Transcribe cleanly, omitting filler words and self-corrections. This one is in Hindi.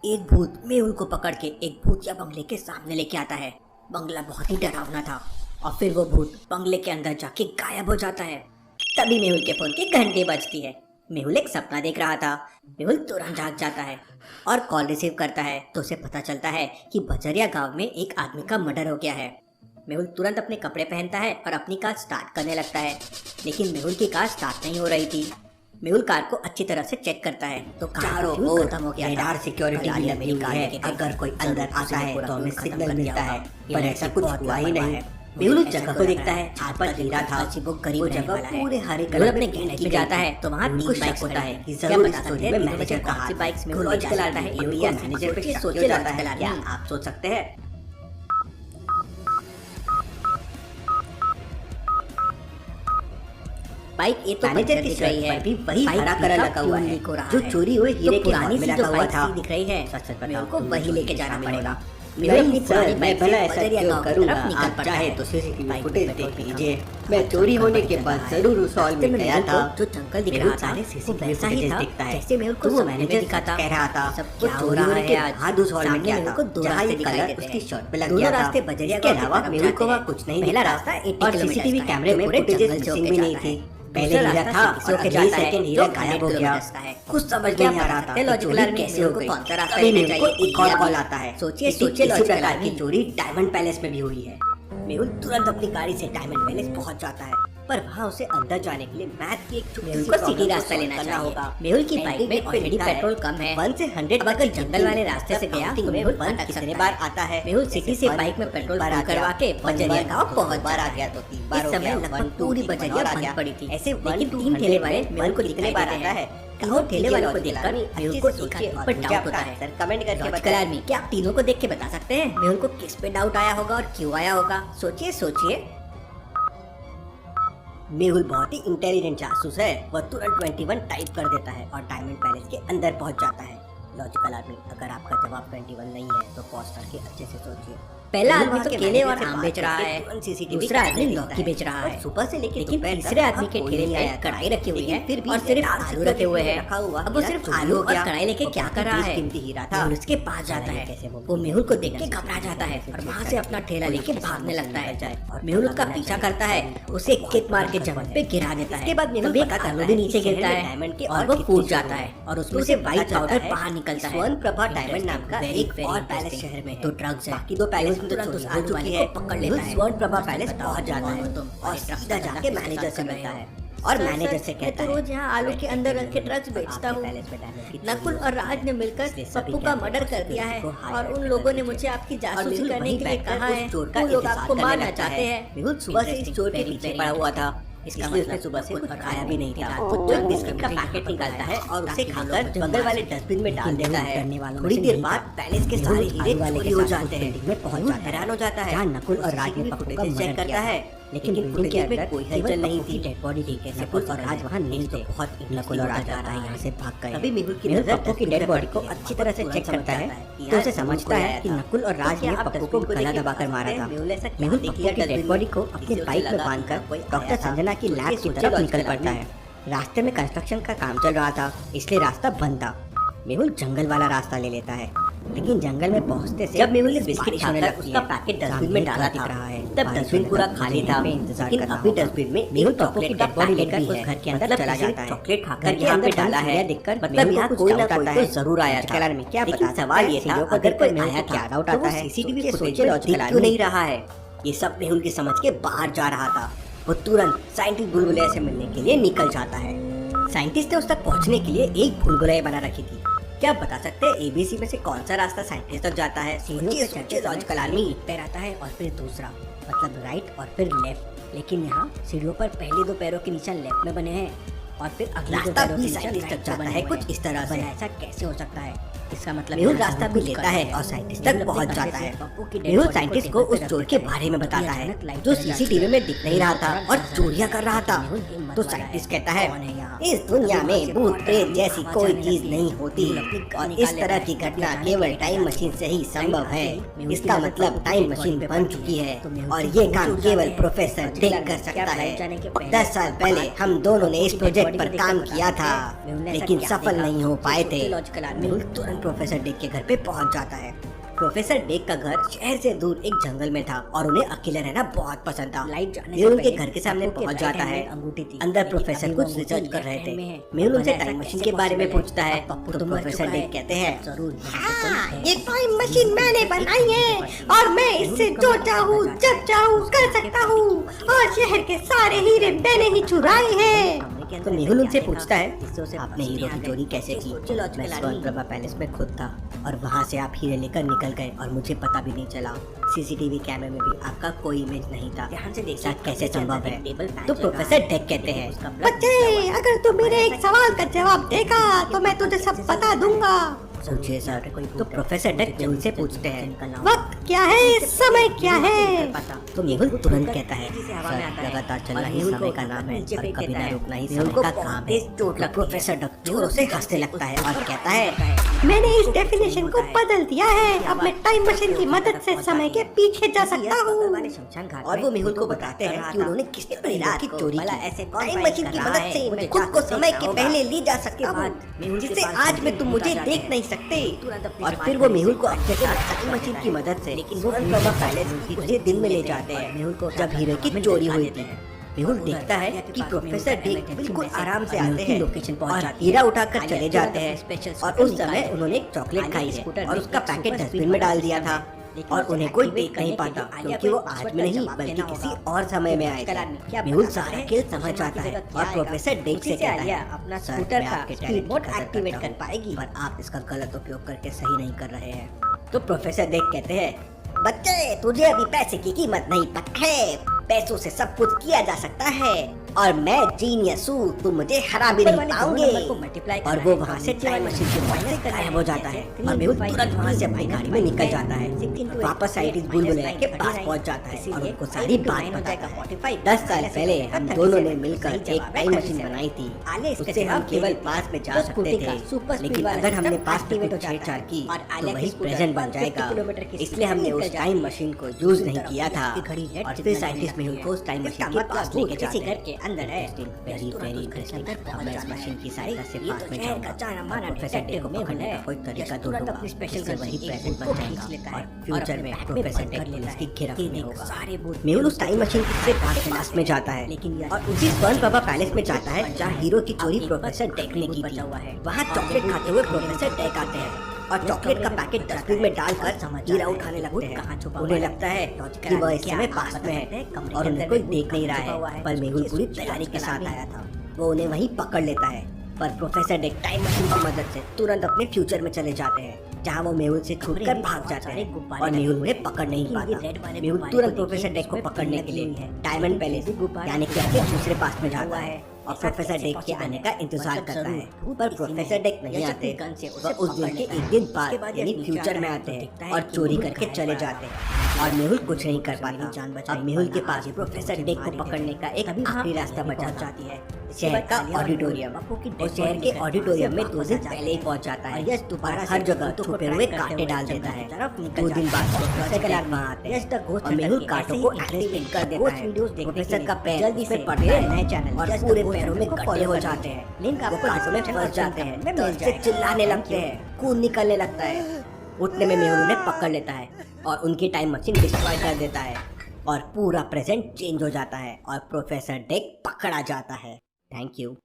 एक भूत मेहुल को पकड़ के एक भूतिया बंगले के सामने लेके आता है। बंगला बहुत ही डरावना था और फिर वो भूत बंगले के अंदर जाके गायब हो जाता है। तभी मेहुल के फोन की घंटी बजती है। मेहुल एक सपना देख रहा था। मेहुल तुरंत जाग जाता है और कॉल रिसीव करता है तो उसे पता चलता है कि बजरिया गांव में एक आदमी का मर्डर हो गया है। मेहुल तुरंत अपने कपड़े पहनता है और अपनी कार स्टार्ट करने लगता है, लेकिन मेहुल की कार स्टार्ट नहीं हो रही थी। मेहुल कार को अच्छी तरह से चेक करता है तो चारों ओर खत्म हो गया। रेडार सिक्योरिटी भी लगी हुई है, अगर कोई अंदर आता है तो हमें सिग्नल मिलता है, पर ऐसा कुछ हुआ ही नहीं। मेहुल उस जगह को देखता है जहाँ पर हीरा था। वो गरीब जगह पूरे हरे कलर अपने गैरेज में जाता है तो वहाँ 3 बाइक्स होता है। जरूर बता सकते हैं मैनेजर का हाथ बाइक्स मेहुल रोज चलाता है। मैनेजर पे सोचे जाता है, क्या आप सोच सकते हैं? बाइक ये तो मैनेजर की रही है, भी वही हरा कलर लगा हुआ है जो चोरी हुए हीरे के पुरानी सी जो बाइक सी दिख रही है। सच बताओ को वही लेके जाना पड़ेगा। मैं भला ऐसा क्यों करूँगा? आप चाहे तो सीसीटीवी फुटेज देख लीजिए। मैं चोरी होने के बाद जरूर उस हॉल में गया था। जो जंगल दिख रहा था वो वैसा ही था जैसे मेरे को मैनेजर दिखाता कह रहा था। सब क्या हो रहा है आज? हाँ, उस हॉल में गया था जहाँ ये कलर उसकी शर्ट पे लग गया था। दोनों रास्ते बजरिया के अलावा मेरे को वहाँ कुछ नहीं। पहला रास्ता और सीसीटीवी कैमरे में फुटेज मिसिंग भी नहीं थी। पहले हीरा था और अगले सेकंड हीरा गायब हो गया। कुछ समझ नहीं आ रहा था लॉजिकल कैसे हो गई। तभी मेरे को एक और कॉल आता है। सोचिए इसी प्रकार की चोरी डायमंड पैलेस में भी हुई है। मेहुल तुरंत अपनी गाड़ी से डायमंड पैलेस पहुंच जाता है, पर वहाँ उसे अंदर जाने के लिए मैथ की एक छोटी सी सिटी रास्ता लेना होगा। मेहुल की बाइक में ऑलरेडी पेट्रोल कम है। 1 से 100 अगर जंगल वाले रास्ते से गया तो मेहुल 1 कितने बार आता है? मेहुल सिटी से बाइक में पेट्रोल भरा करवा के बजरिया गाँव बहुत बार आ गया तो 3 बार। इस समय लगभग पूरी बजरिया बंद पड़ी थी। ऐसे 3 ठेले वाले मेहुल को कितने बार आता है? तीनों ठेले वालों को देखकर मेहुल को एक आदमी पर डाउट होता है। सर कमेंट करके बताइए आदमी, क्या आप तीनों को देख के बता सकते हैं मेहुल को किस पे डाउट आया होगा और क्यों आया होगा? सोचिए। मेहुल बहुत ही इंटेलिजेंट जासूस है। वह तुरंत 21 टाइप कर देता है और डायमंड पैलेस के अंदर पहुंच जाता है। लॉजिकल आदमी, अगर आपका जवाब 21 नहीं है तो पॉज करके अच्छे से सोचिए। पहला आदमी तो केले और आम बेच रहा है, दूसरा आदमी लौकी बेच रहा है सुबह से लेकर, लेकिन तीसरे आदमी के ठेले में कढ़ाई रखी हुई है और सिर्फ आलू रखे हुए हैं। अब वो सिर्फ आलू और कढ़ाई लेके क्या कर रहा है? हीरा था। उसके पास जाता है, वो मेहुल को देख के घबरा जाता है और वहाँ से अपना ठेला लेके भागने लगता है। मेहुल उसका पीछा करता है, उसे किक मार के जमीन पे गिरा देता है। इसके बाद मेहुल एक आलू भी नीचे गिरता है डायमंड के और वो फूट जाता है और उसमें से व्हाइट पाउडर बाहर निकलता है। स्वर्ण प्रभा डायमंड नाम का एक और पैलेस शहर में तो ड्रग्स है। बाकी 2 पैलेस में तुरंत उस आ चुकी है, पकड़ लेता है। स्वर्ण प्रभा पैलेस पहुंच जाता है और सीधा जाके मैनेजर से मिलता है और मैनेजर से कहता है, रोज यहाँ आलू के अंदर रख के ड्रग्स बेचता हूँ। नकुल और राज ने मिलकर पप्पू का मर्डर कर दिया है और उन लोगों ने मुझे आपकी जासूसी करने के लिए कहा है। वो लोग आपको मारना चाहते हैं। मेहुल सुबह से इस चोर के पीछे पड़ा हुआ था, इसका मतलब सुबह से कुछ खाया भी नहीं था। वो तुरंत बिस्किट का पैकेट निकालता है और उसे खाकर बगल वाले डस्टबिन में डाल देता है। थोड़ी देर बाद पैलेस के सारे हीरे चोरी हो जाते हैं। बहुत हैरान हो जाता है। नकुल और राज ने फुटेज चेक करता है, लेकिन फुटेज में कोई हलचल नहीं थी। डेड बॉडी देखे नकुल और राज वहाँ नहीं थे। बहुत नकुल और राज आता है यहाँ से भाग गए। अभी मेहुल की नजर पप्पू की डेड बॉडी को अच्छी तरह से चेक करता है तो उसे समझता है कि नकुल और राज ने पप्पू को गला दबाकर मारा था। मेहुल पप्पू की डेड बॉडी को अपनी बाइक में बांधकर डॉक्टर संजना की लैब की तरफ निकल पड़ता है। रास्ते में कंस्ट्रक्शन का काम चल रहा था, इसलिए रास्ता बंद था। मेहुल जंगल वाला रास्ता ले लेता है, लेकिन जंगल में पहुंचते से जब मेहुल ने बिस्किट खाकर उसका पैकेट डस्टबिन में डाला दिख रहा है, तब डस्टबिन पूरा खाली था। लेकिन अभी डस्टबिन में मेहुल पप्पू की डेड बॉडी लेकर उस घर के अंदर चला जाता है। चॉकलेट खाकर के अंदर डाला है देखकर मतलब यहाँ कोई ना कोई तो जरूर आया था। में क्या पता, सवाल ये था अगर कोई आया क्या डाउट आता है सीसीटीवी फुटेज क्यों नहीं रहा है। ये सब मेहुल की समझ के बाहर जा रहा था। वो तुरंत साइंटिस्ट बुलबुलिया से मिलने के लिए निकल जाता है। साइंटिस्ट ने उस तक पहुंचने के लिए एक बुलबुलिया बना रखी थी। क्या आप बता सकते हैं एबीसी में से कौन सा रास्ता साइंटिस्ट तक जाता है? सोचिए लॉजिकल आदमी, एक पैर आता है और फिर दूसरा, मतलब राइट और फिर लेफ्ट। लेकिन यहाँ सीढ़ियों पर पहले 2 पैरों के निशान लेफ्ट में बने हैं और फिर अगले 2 पैरों के निशान तक जाता है। कुछ इस तरह से। ऐसा कैसे हो सकता है? इसका मतलब मेहुल रास्ता भी लेता है और साइंटिस्ट तक पहुंच जाता है। मेहुल साइंटिस्ट को उस चोर के बारे में बताता है जो सीसीटीवी में दिख नहीं रहा था और चोरियां कर रहा था। तो साइंटिस्ट कहता है, इस दुनिया में भूत प्रेत जैसी कोई चीज नहीं होती और इस तरह की घटना केवल टाइम मशीन से ही संभव है। इसका मतलब टाइम मशीन बन चुकी है और ये काम केवल प्रोफेसर डिक कर सकता है। 10 साल पहले हम दोनों ने इस प्रोजेक्ट प्रोजेक्ट पर काम किया था लेकिन सफल नहीं हो पाए थे। मेहुल तुरंत प्रोफेसर डेक के घर पे पहुंच जाता है। प्रोफेसर डेक का घर शहर से दूर एक जंगल में था और उन्हें अकेले रहना बहुत पसंद था। मेहुल उनके घर के सामने पहुंच जाता है। अंदर प्रोफेसर कुछ रिसर्च कर रहे थे। मेहुल उनसे टाइम मशीन के बारे में पूछता है तो प्रोफेसर डेक कहते हैं, हाँ, ये टाइम मशीन मैंने बनाई है और मैं इससे जो चाहूँ जब चाहूँ कर सकता हूँ और शहर के सारे हीरे मैंने ही चुराए हैं। तो मेहुल उनसे पूछता है, आपने हीरो की चोरी कैसे की? मैं स्वर्ण प्रभा पैलेस में खुद था और वहाँ से आप हीरे लेकर निकल गए और मुझे पता भी नहीं चला। सीसीटीवी कैमरे में भी आपका कोई इमेज नहीं था। ध्यान से देखा कैसे संभव है? तो प्रोफेसर डेक कहते हैं, बच्चे, अगर तू मेरे एक सवाल का जवाब देगा तो मैं तुझे सब बता दूंगा। पूछिए सर। तो प्रोफेसर डेक मेहुल से पूछते हैं, वक्त क्या है, समय क्या है? तो मेहुल तुरंत कहता है, सर, लगातार चलना ही समय का नाम है और कभी ना रुकना ही समय का काम है। प्रोफेसर डेक जोरों से हंसने लगता है और कहता है, मैंने इस डेफिनेशन को बदल दिया है। अब मैं टाइम मशीन की मदद से समय के पीछे जा सकता हूँ। और वो मेहुल को बताते हैं कि उन्होंने किस तरह की चोरी की। टाइम मशीन की मदद से मैं खुद को समय के पहले ले जा सकता हूँ, जिससे आज में तुम मुझे देख नहीं सकते। और फिर वो मेहुल को अपने साथ टाइम मशीन की मदद से स्वर्ण प्रभा पैलेस उसे दिन में ले जाते हैं। मेहुल को जब हीरो की चोरी हुई थी। मेहुल देखता है कि प्रोफेसर डेक बिल्कुल आराम से आते हैं लोकेशन और हीरा उठाकर चले जाते हैं। और उस समय उन्होंने एक चॉकलेट खाई है और उसका पैकेट डस्टबिन में डाल दिया था और उन्हें कोई देख नहीं पाता क्योंकि वो आज में नहीं बल्कि किसी और समय में आए थे। मेहुल सारा खेल समझ जाता है और प्रोफेसर डेक से कहता है, अपना स्कूटर का स्पीड मोड एक्टिवेट कर पाएगी पर आप इसका गलत उपयोग करके सही नहीं कर रहे हैं। तो प्रोफेसर डेक कहते हैं, बच्चे, तुझे अभी पैसे की कीमत नहीं पता है। पैसों से सब कुछ किया जा सकता है और मैं जीनियस हूँ, तुम मुझे हरा भी नहीं पाओगे। और वो वहाँ से टाइम मशीन के वजह से गायब हो जाता है और मेहुल तुरंत वहाँ से अपनी गाड़ी में निकल जाता है। वापस साइड बुलबुले के पास पहुँच जाता है और उनको सारी बात बताता है। 10 साल पहले हम दोनों ने मिलकर एक टाइम मशीन बनाई थी, उससे हम केवल पास में जा सकते थे, लेकिन अगर हमने पास में कुछ छेड़छाड़ की तो वही प्रेजेंट बन जाएगा। इसलिए हमने उस टाइम मशीन को यूज नहीं किया था। और फिर साइंटिस्ट मेहुल को उस टाइम मशीन के पास लेके जाते हैं। घर के अंदर है। Very interesting. हम इस मशीन की सहायता से पास में जाऊंगा। प्रोफेसर डेक को पकड़ने का कोई तरीका ढूंढूंगा जिससे वही प्रेजेंट बन जाएगा और फ्यूचर में प्रोफेसर डेक इसकी गिरफ्त में होगा। मेहुल उस टाइम मशीन से पास में जाता है और उसी स्वर्ण प्रभा पैलेस में जाता है जहाँ हीरो की चोरी प्रोफेसर डेक ने की थी। वहाँ चॉकलेट खाते हुए प्रोफेसर डेक आते हैं और चॉकलेट का पैकेट डस्टबिन में डालकर हीरा उठाने लगते हैं। उन्हें लगता है कि वह इस समय पास में है और उन्हें कोई देख नहीं रहा है, पर मेहुल पूरी तैयारी के साथ आया था। वो उन्हें वहीं पकड़ लेता है, पर प्रोफेसर डेक टाइम मशीन की मदद से तुरंत अपने फ्यूचर में चले जाते हैं जहाँ वो मेहुल से छूटकर भाग जाते हैं और मेहुल उन्हें पकड़ नहीं पाता। मेहुल तुरंत प्रोफेसर डेक को पकड़ने के लिए डायमंड पैलेस यानी कि दूसरे पास में जाता है और प्रोफेसर डेक के आने का इंतजार करता है, पर प्रोफेसर डेक नहीं आते। वह उस दिन के एक दिन बाद यानी फ्यूचर में आते हैं और चोरी करके चले जाते हैं और मेहुल कुछ नहीं कर पाता। अब मेहुल के पास प्रोफेसर डेक को पकड़ने का एक आखिरी रास्ता बचा जाती है, शहर का ऑडिटोरियम। और शहर के ऑडिटोरियम में 2 दिन पहले ही पहुंच जाता है और हर जगह छुपे हुए कांटे डाल देता है। 2 दिन बाद प्रोफेसर डेक वहाँ आते हैं और मेहुल कांटों को एक्टिवेट कर देता है। प्रोफेसर का पैर जल्दी से पड़ते हैं नए चैनल और पूरे पैरों में गड्ढे हो जाते हैं। वो कांटों में फंस जाते हैं, दर्द से चिल्लाने लगते हैं, खून निकलने लगता है। उठने में मेहुल उन्हें पकड़ लेता है और उनकी टाइम मशीन डिस्ट्रॉय कर देता है और पूरा प्रेजेंट चेंज हो जाता है और प्रोफेसर डेक पकड़ा जाता है। Thank you.